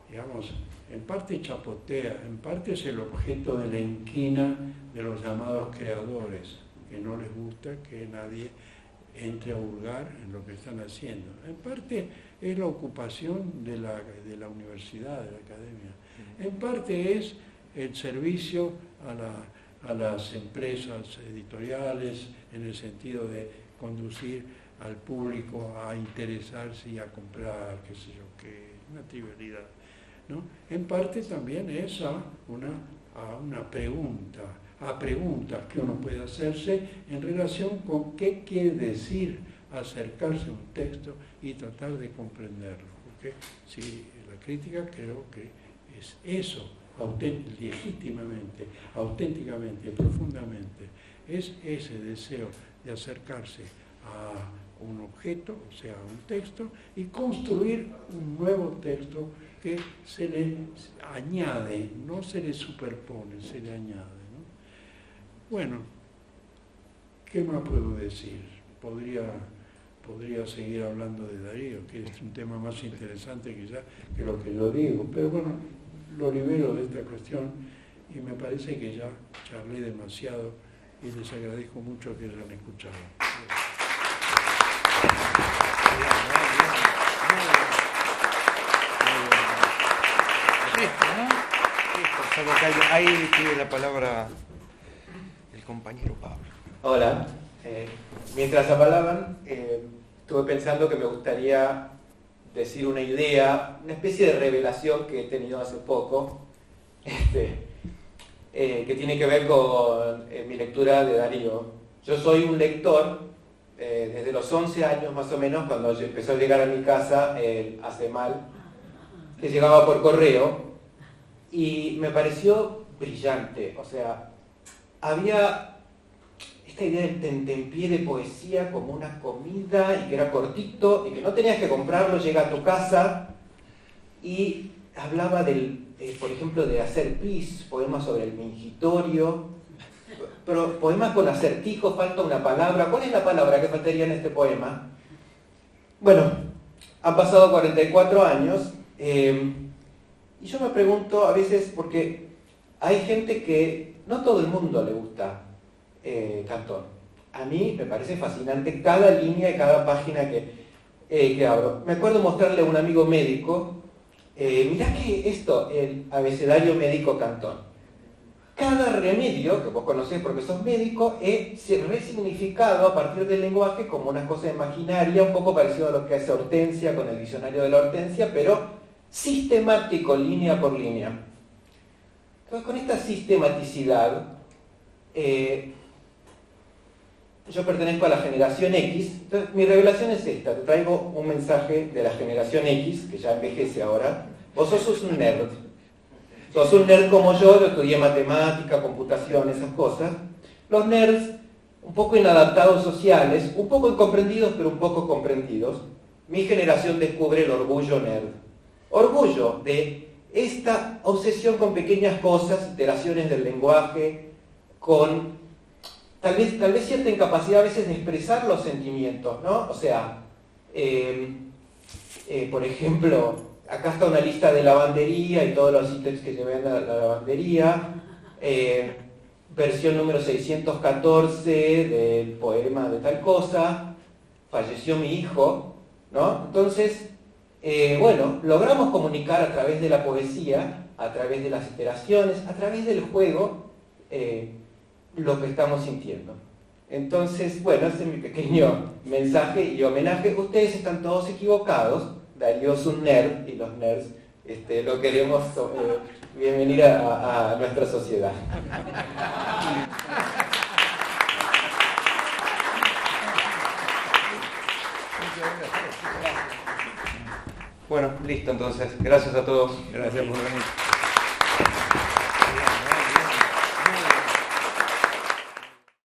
digamos, en parte chapotea, en parte es el objeto de la inquina de los llamados creadores, que no les gusta que nadie entre a hurgar en lo que están haciendo. En parte es la ocupación de la universidad, de la academia. En parte es el servicio a las empresas editoriales en el sentido de conducir al público a interesarse y a comprar, qué sé yo, qué, una trivialidad, ¿no? En parte también es a preguntas que uno puede hacerse en relación con qué quiere decir acercarse a un texto y tratar de comprenderlo. Porque si la crítica creo que es eso, legítimamente, auténticamente, profundamente, es ese deseo de acercarse a un objeto, o sea, a un texto, y construir un nuevo texto que se le añade, no se le superpone, se le añade, ¿no? Bueno, ¿Qué más puedo decir? Podría seguir hablando de Darío, que es un tema más interesante quizás que lo que yo digo, pero bueno, lo libero de esta cuestión y me parece que ya charlé demasiado y les agradezco mucho que hayan escuchado. Ahí tiene la palabra el compañero Pablo. Hola. Mientras hablaban, estuve pensando que me gustaría decir una idea, una especie de revelación que he tenido hace poco, que tiene que ver con mi lectura de Darío. Yo soy un lector desde los 11 años más o menos, cuando empezó a llegar a mi casa el Hacemal, que llegaba por correo, y me pareció brillante. O sea, había esta idea del tentempié de poesía como una comida y que era cortito y que no tenías que comprarlo, llega a tu casa, y hablaba por ejemplo, de hacer pis, poemas sobre el mingitorio, pero poemas con acertijos, falta una palabra. ¿Cuál es la palabra que faltaría en este poema? Bueno, han pasado 44 años y yo me pregunto a veces, porque hay gente que no todo el mundo le gusta Cantón. A mí me parece fascinante cada línea y cada página que abro. Me acuerdo mostrarle a un amigo médico, mirá que esto, el abecedario médico Cantón. Cada remedio, que vos conocés porque sos médico, es resignificado a partir del lenguaje como una cosa imaginaria, un poco parecido a lo que hace Hortensia con el diccionario de la Hortensia, pero sistemático, línea por línea. Entonces, con esta sistematicidad, yo pertenezco a la generación X. Entonces, mi revelación es esta. Te traigo un mensaje de la generación X, que ya envejece ahora. Vos sos un nerd. Sos un nerd como yo estudié matemática, computación, esas cosas. Los nerds, un poco inadaptados sociales, un poco incomprendidos, pero un poco comprendidos. Mi generación descubre el orgullo nerd. Orgullo de esta obsesión con pequeñas cosas, iteraciones del lenguaje, con tal vez cierta incapacidad a veces de expresar los sentimientos, ¿no? O sea, por ejemplo, acá está una lista de lavandería y todos los ítems que llevan a la lavandería, versión número 614 del poema de tal cosa, falleció mi hijo, ¿no? Entonces, bueno, logramos comunicar a través de la poesía, a través de las iteraciones, a través del juego, lo que estamos sintiendo. Entonces, bueno, ese es mi pequeño mensaje y homenaje. Ustedes están todos equivocados. Darío es un nerd y los nerds lo queremos bienvenir a nuestra sociedad. Bueno, listo entonces. Gracias a todos. Gracias por venir.